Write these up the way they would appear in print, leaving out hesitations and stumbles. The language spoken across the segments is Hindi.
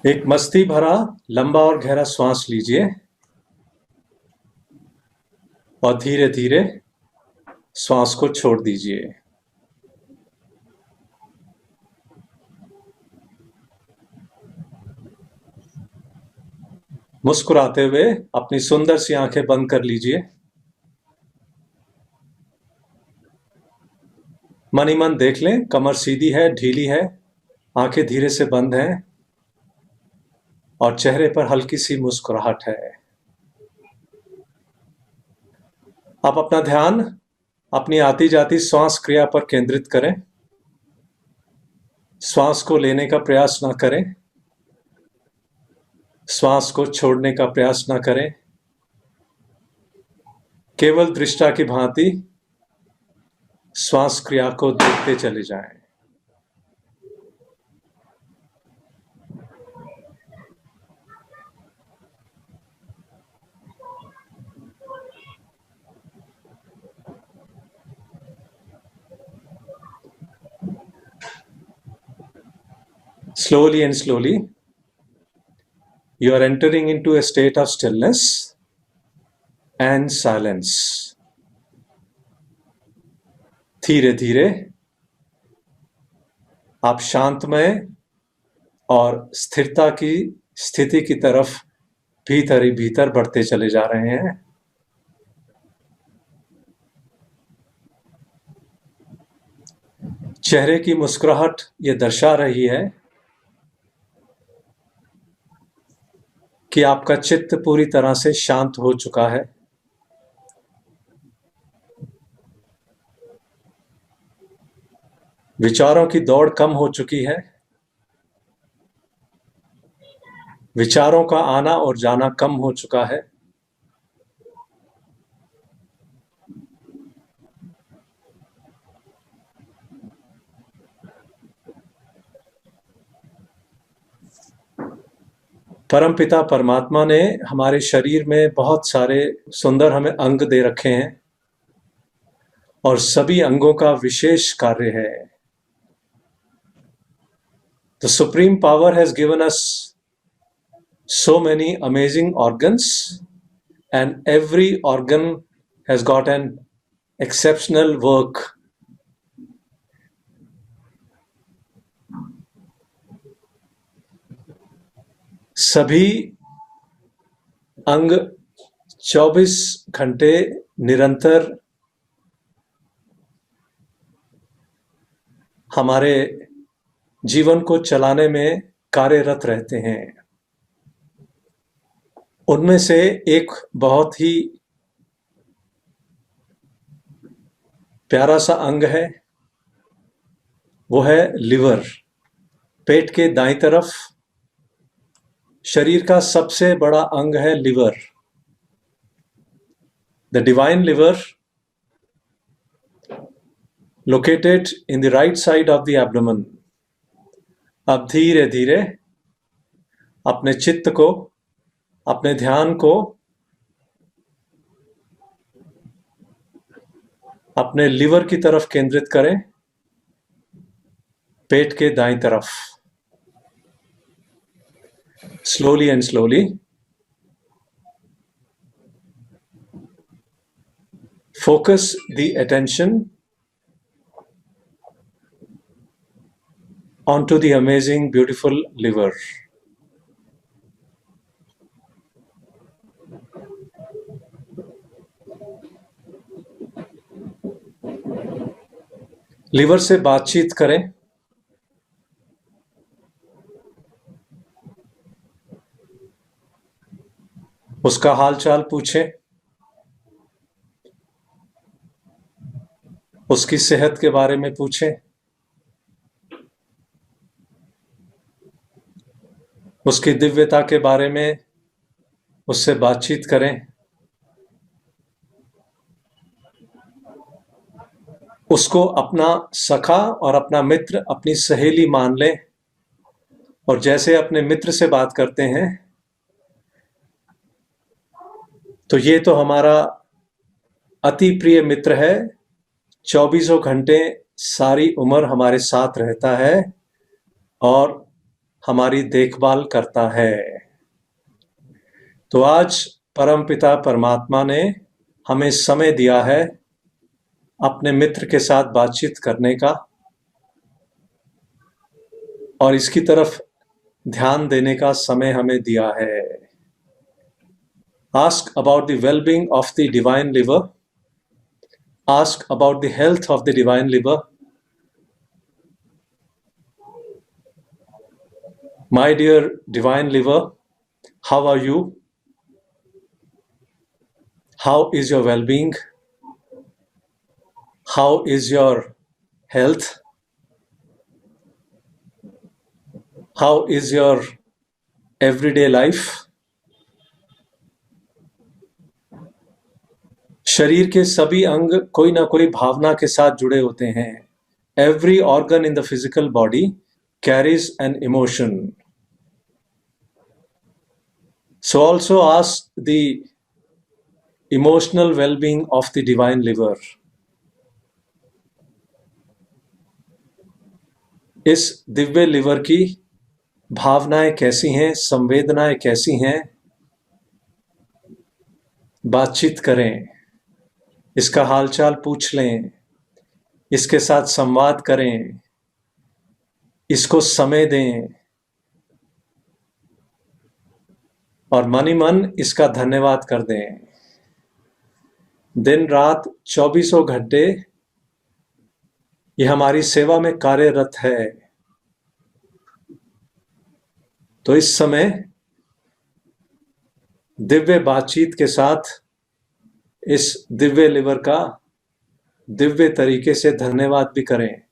एक मस्ती भरा लंबा और गहरा श्वास लीजिए और धीरे धीरे श्वास को छोड़ दीजिए। मुस्कुराते हुए अपनी सुंदर सी आंखें बंद कर लीजिए। मन ही मन देख लें, कमर सीधी है, ढीली है, आंखें धीरे से बंद हैं और चेहरे पर हल्की सी मुस्कुराहट है। आप अपना ध्यान अपनी आती जाती श्वास क्रिया पर केंद्रित करें। श्वास को लेने का प्रयास ना करें, श्वास को छोड़ने का प्रयास ना करें। केवल दृष्टा की भांति श्वास क्रिया को देखते चले जाएं। Slowly and slowly, you are entering into a state of stillness and silence. धीरे धीरे आप शांतमय और स्थिरता की स्थिति की तरफ भीतर ही भीतर बढ़ते चले जा रहे हैं। चेहरे की मुस्कुराहट ये दर्शा रही है कि आपका चित्त पूरी तरह से शांत हो चुका है। विचारों की दौड़ कम हो चुकी है। विचारों का आना और जाना कम हो चुका है। परमपिता परमात्मा ने हमारे शरीर में बहुत सारे सुंदर हमें अंग दे रखे हैं और सभी अंगों का विशेष कार्य है। The Supreme Power has given us so many amazing organs, and every organ has got an exceptional work. सभी अंग 24 घंटे निरंतर हमारे जीवन को चलाने में कार्यरत रहते हैं। उनमें से एक बहुत ही प्यारा सा अंग है, वो है लिवर। पेट के दाईं तरफ शरीर का सबसे बड़ा अंग है liver. The divine liver located in the right side of the abdomen. अब धीरे धीरे अपने चित्त को, अपने ध्यान को अपने लिवर की तरफ केंद्रित करें, पेट के दाईं तरफ। Slowly and slowly, focus the attention onto the amazing, beautiful liver. Liver से बातचीत करें। उसका हालचाल पूछें। उसकी सेहत के बारे में पूछें। उसकी दिव्यता के बारे में उससे बातचीत करें। उसको अपना सखा और अपना मित्र, अपनी सहेली मान लें और जैसे अपने मित्र से बात करते हैं, तो ये तो हमारा अति प्रिय मित्र है। 24 घंटे सारी उम्र हमारे साथ रहता है और हमारी देखभाल करता है। तो आज परमपिता परमात्मा ने हमें समय दिया है अपने मित्र के साथ बातचीत करने का और इसकी तरफ ध्यान देने का समय हमें दिया है। Ask about the well-being of the divine liver. Ask about the health of the divine liver. My dear divine liver, how are you? How is your well-being? How is your health? How is your everyday life? शरीर के सभी अंग कोई ना कोई भावना के साथ जुड़े होते हैं। Every organ in the physical body carries an emotion. So also ask the emotional well-being of the divine liver. इस दिव्य लिवर की भावनाएं कैसी हैं, संवेदनाएं कैसी हैं, बातचीत करें, इसका हालचाल पूछ लें, इसके साथ संवाद करें, इसको समय दें और मन ही मन इसका धन्यवाद कर दें। दिन रात 24 घंटे ये हमारी सेवा में कार्यरत है। तो इस समय दिव्य बातचीत के साथ इस दिव्य लिवर का दिव्य तरीके से धन्यवाद भी करें।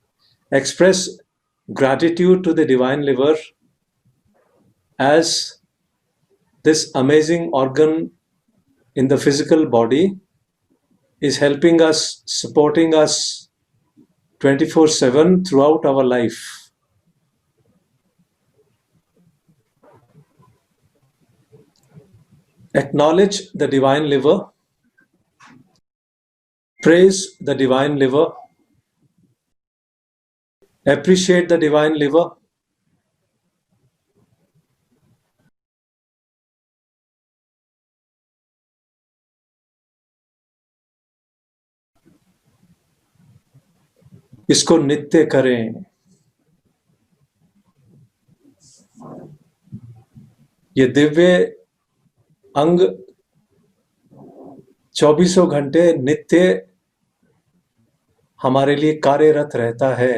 Express gratitude to the divine liver as this amazing organ in the physical body is helping us, supporting us 24/7 throughout our life. Acknowledge the divine liver, praise the divine liver, appreciate the divine liver, इसको नित्य करें। ये दिव्य अंग 24 घंटे नित्य हमारे लिए कार्यरत रहता है।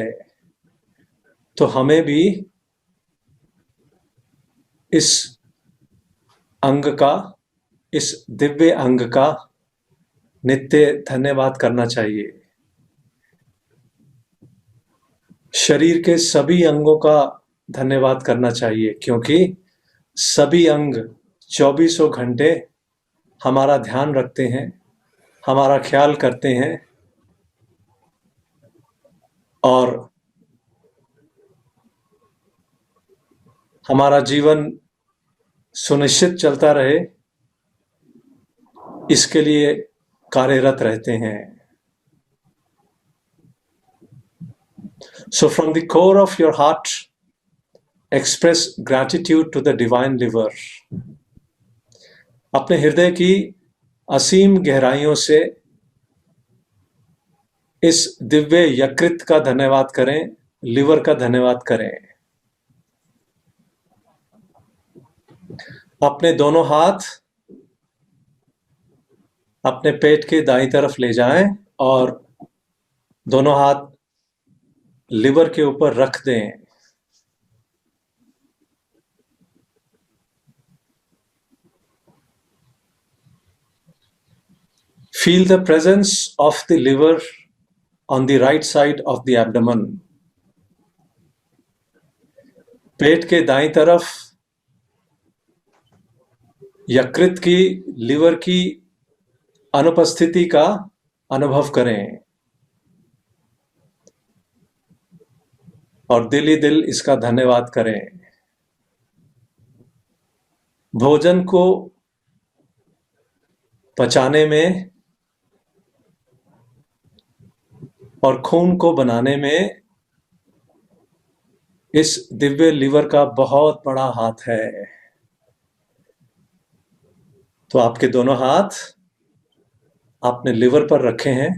तो हमें भी इस अंग का, इस दिव्य अंग का नित्य धन्यवाद करना चाहिए। शरीर के सभी अंगों का धन्यवाद करना चाहिए क्योंकि सभी अंग 24 घंटे हमारा ध्यान रखते हैं, हमारा ख्याल करते हैं और हमारा जीवन सुनिश्चित चलता रहे, इसके लिए कार्यरत रहते हैं। So from the core of your heart, express gratitude to the divine liver. अपने हृदय की असीम गहराइयों से इस दिव्य यकृत का धन्यवाद करें, लिवर का धन्यवाद करें। अपने दोनों हाथ अपने पेट के दाईं तरफ ले जाएं और दोनों हाथ लिवर के ऊपर रख दें। Feel the presence of the liver on the right side of the abdomen. पेट के दाईं तरफ यकृत की, लिवर की अनुपस्थिति का अनुभव करें और दिल ही दिल इसका धन्यवाद करें। भोजन को पचाने में और खून को बनाने में इस दिव्य लिवर का बहुत बड़ा हाथ है। तो आपके दोनों हाथ आपने लिवर पर रखे हैं।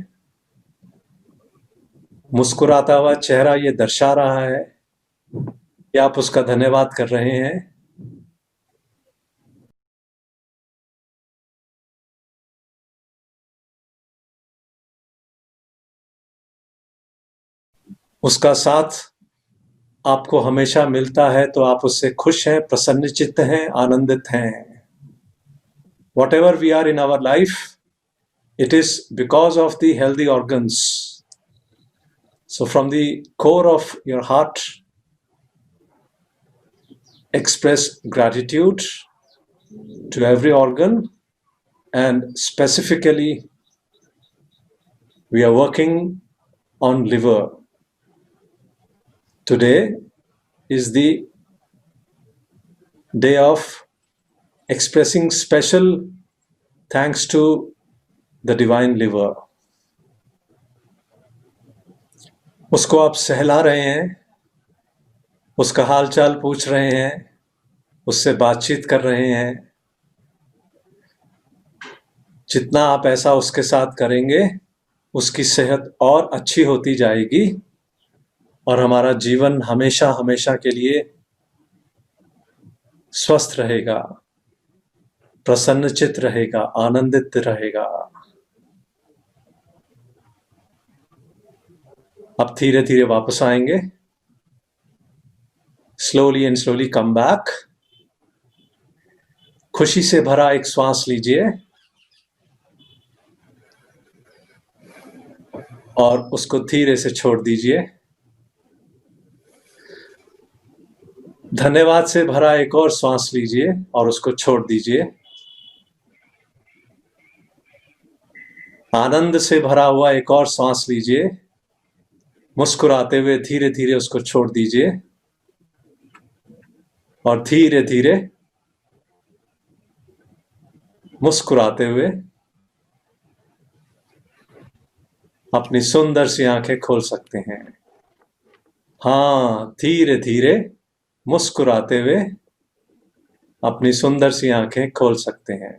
मुस्कुराता हुआ चेहरा ये दर्शा रहा है कि आप उसका धन्यवाद कर रहे हैं। उसका साथ आपको हमेशा मिलता है तो आप उससे खुश हैं, प्रसन्नचित्त हैं, आनंदित हैं। Whatever we are in our life, it is because of the healthy organs. So from the core of your heart, express gratitude to every organ, and specifically we are working on liver. Today is the day of expressing special thanks to the divine liver. उसको आप सहला रहे हैं, उसका हालचाल पूछ रहे हैं, उससे बातचीत कर रहे हैं। जितना आप ऐसा उसके साथ करेंगे, उसकी सेहत और अच्छी होती जाएगी और हमारा जीवन हमेशा हमेशा के लिए स्वस्थ रहेगा, प्रसन्नचित्त रहेगा, आनंदित रहेगा। अब धीरे धीरे वापस आएंगे। Slowly and slowly come back. खुशी से भरा एक श्वास लीजिए और उसको धीरे से छोड़ दीजिए। धन्यवाद से भरा एक और श्वास लीजिए और उसको छोड़ दीजिए। आनंद से भरा हुआ एक और सांस लीजिए। मुस्कुराते हुए धीरे धीरे उसको छोड़ दीजिए और धीरे धीरे मुस्कुराते हुए अपनी सुंदर सी आंखें खोल सकते हैं। हाँ, धीरे धीरे मुस्कुराते हुए अपनी सुंदर सी आंखें खोल सकते हैं।